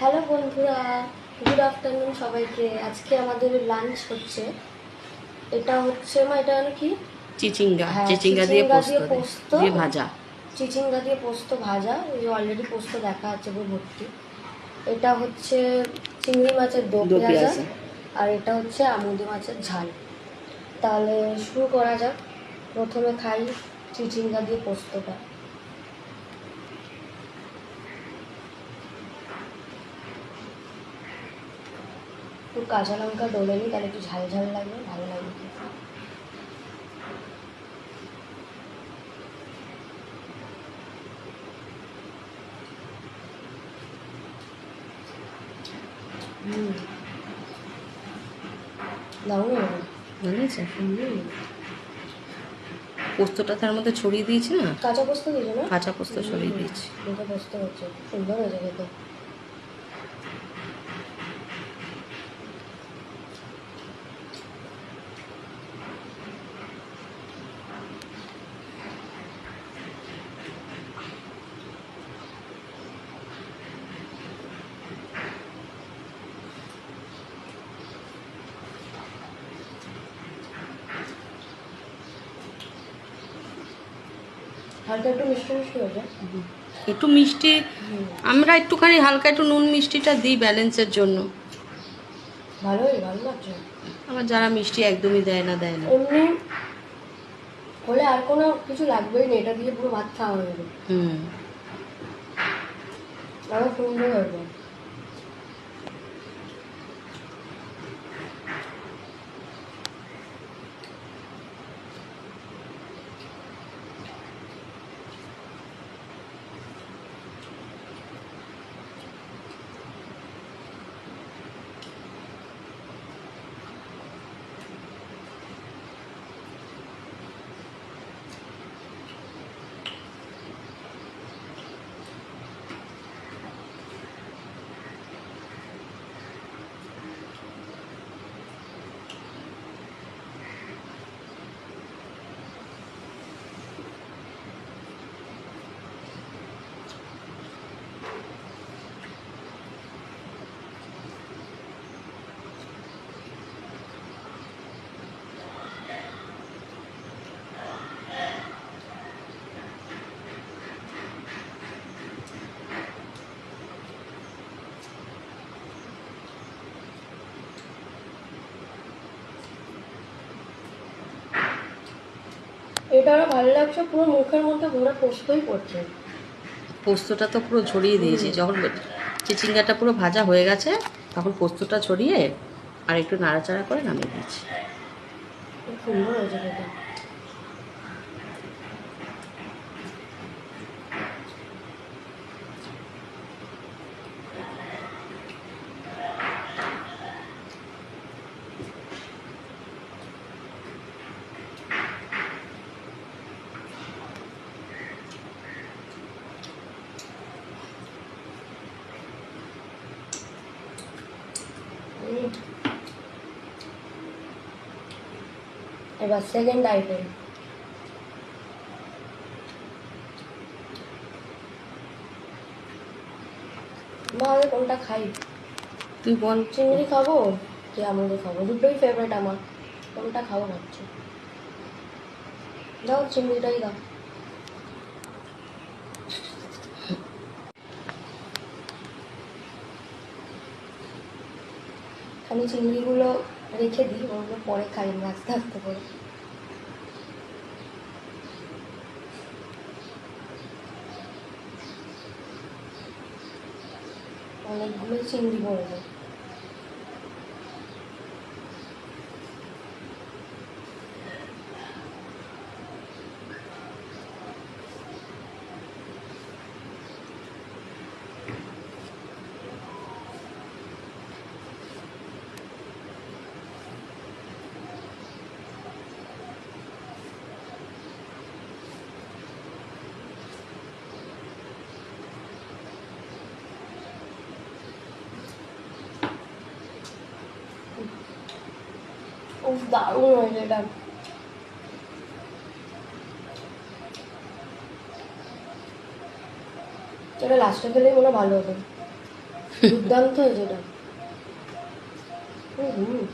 Hello বন্ধুরা, good afternoon সবাইকে। আজকে আমাদের লাঞ্চ হচ্ছে, এটা হচ্ছে এটা কি? চিচিঙ্গা হ্যাঁ, চিচিঙ্গা দিয়ে পোস্ত দিয়ে ভাজা। চিচিঙ্গা দিয়ে পোস্ত ভাজা। এই যে অলরেডি পোস্ত দেখা যাচ্ছে পুরো ভর্তি। এটা হচ্ছে চিংড়ি মাছের দো দো পেঁয়াজা, পেঁয়াজা। আর এটা হচ্ছে আমুদি মাছের ঝাল। তাহলে শুরু করা যাক। প্রথমে খাই চিচিঙ্গা দিয়ে পোস্তটা। একটু কাঁচা লঙ্কা ডলে নিই, তাহলে একটু ঝাল ঝাল লাগবে, ভালো লাগবে খেতে। দারুণ হবে। জানিস পোস্তটা তার মধ্যে ছড়িয়ে দিয়েছি না, কাঁচা পোস্ত দিয়েছো না? কাঁচা পোস্ত ছড়িয়ে দিয়েছি। মুখে পোস্ত হচ্ছে, খুব সুন্দর হয়েছে খেতে। হালকা একটু মিষ্টি মিষ্টি হয়েছে। একটু মিষ্টি, আমরা একটুখানি হালকা একটু নুন মিষ্টিটা দিই ব্যালেন্সের জন্য। ভালোই, ভালো লাগছে। আবার যারা মিষ্টি একদমই দেয় না এমনি হলে আর কোনো কিছু লাগবেই না, এটা দিয়ে পুরো ভাত খাওয়া হয়ে যাবে। আরো সুন্দর হয়েছে। এটা আরো ভালো লাগছে, পুরো মুখের মধ্যে ভরে পোস্তই পড়ছে। পোস্তটা তো পুরো ছড়িয়ে দিয়েছি। যখন চিচিঙ্গাটা পুরো ভাজা হয়ে গেছে তখন পোস্তটা ছড়িয়ে আর একটু নাড়াচাড়া করে নামিয়ে দিয়েছি। খুব সুন্দর হয়েছে খেতে। এবার সেকেন্ড আইটেম। মা, আমি কোনটা খাই? তুই বল। চিংড়ি খাবো কি আমুদি খাবো? দুটোই ফেভারিট আমার। কোনটা খাবো ভাবছি। দাও, চিংড়িটাই দাও। আমি চিংড়িগুলো রেখে দিই, ওগুলো পরে খাই আস্তে আস্তে করে। অনেকগুলো চিংড়ি পড়ে যায়। খুব দারুণ হয়েছে এটা। এটা লাস্টে খেলেই মনে হয় ভালো হতো। দুর্দান্ত হয়েছে এটা। হুম।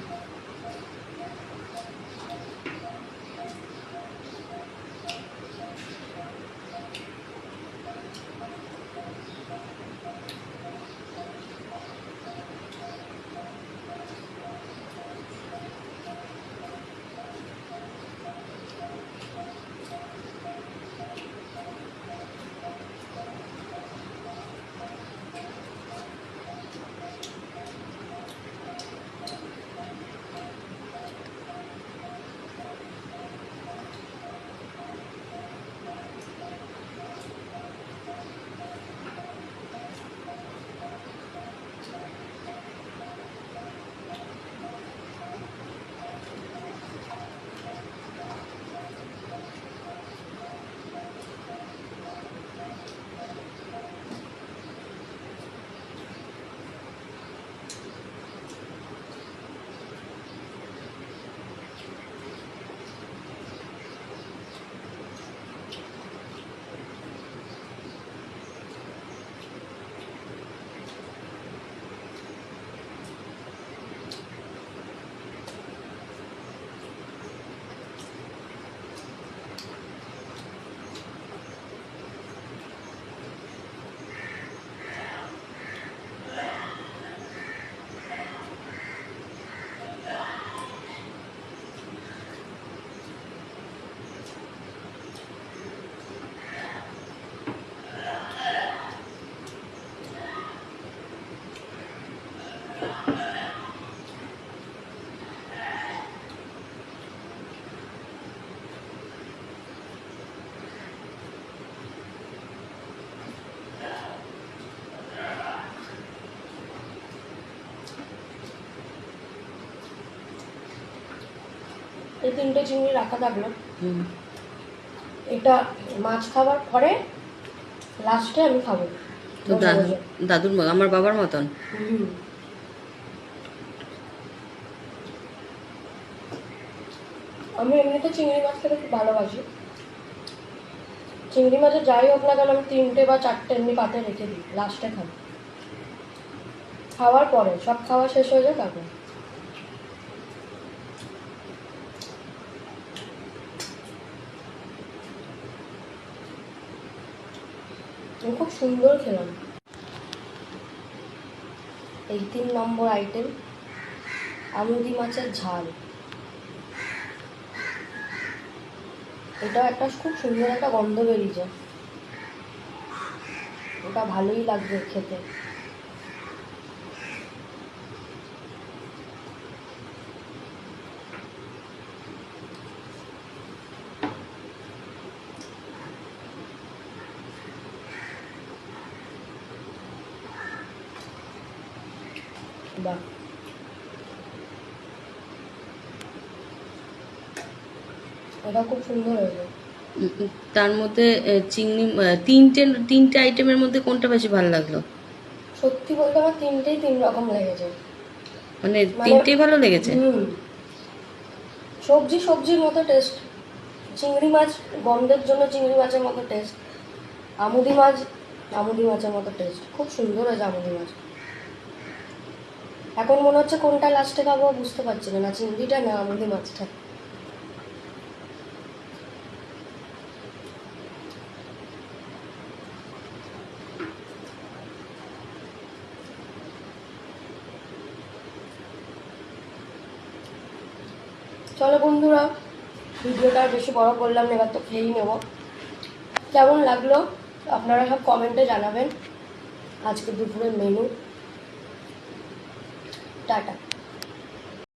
এই 3টে চিংড়ি রাখা থাকলো। এটা মাছ খাবার পরে লাস্টে আমি খাবো। তো দাদুর আমার বাবার মতন। আমি এমনিতে চিংড়ি মাছ খেতে খুব ভালোবাসি। চিংড়ি মাছের যাই হোক না কেন আমি 3টে বা 4টে এমনি পাতে রেখে দিই, লাস্টে খাবো। খাওয়ার পরে সব খাওয়া শেষ হয়ে যায় তারপর। খুব সুন্দর খেলাম। এই 3 নম্বর আইটেম আমুদি মাছের ঝাল। এটাও একটা খুব সুন্দর একটা গন্ধ বেরিয়েছে, ওটা ভালোই লাগবে খেতে। বাহ, এটা খুব সুন্দর হয়েছে। তার মধ্যে চিংড়ি তিনটে আইটেমের মধ্যে কোনটা বেশি ভালো লাগলো? সত্যি বলতে আমার 3টেই 3 রকম লেগেছে। মানে 3টেই ভালো লেগেছে। সবজির মতো টেস্ট, চিংড়ি মাছ গন্ধের জন্য চিংড়ি মাছের মতো টেস্ট, আমুদি মাছের মতো টেস্ট। খুব সুন্দর হয়েছে আমুদি মাছ। এখন মনে হচ্ছে কোনটা লাস্টে খাবো বুঝতে পারছি না, চিংড়িটা না আমুদি মাছটা। চলো বন্ধুরা, ভিডিওটা আর বেশি বড় করলাম না, এবার তো খেয়েই নেব। কেমন লাগলো আপনারা সব কমেন্টে জানাবেন। আজকে দুপুরের মেনু। টাটা।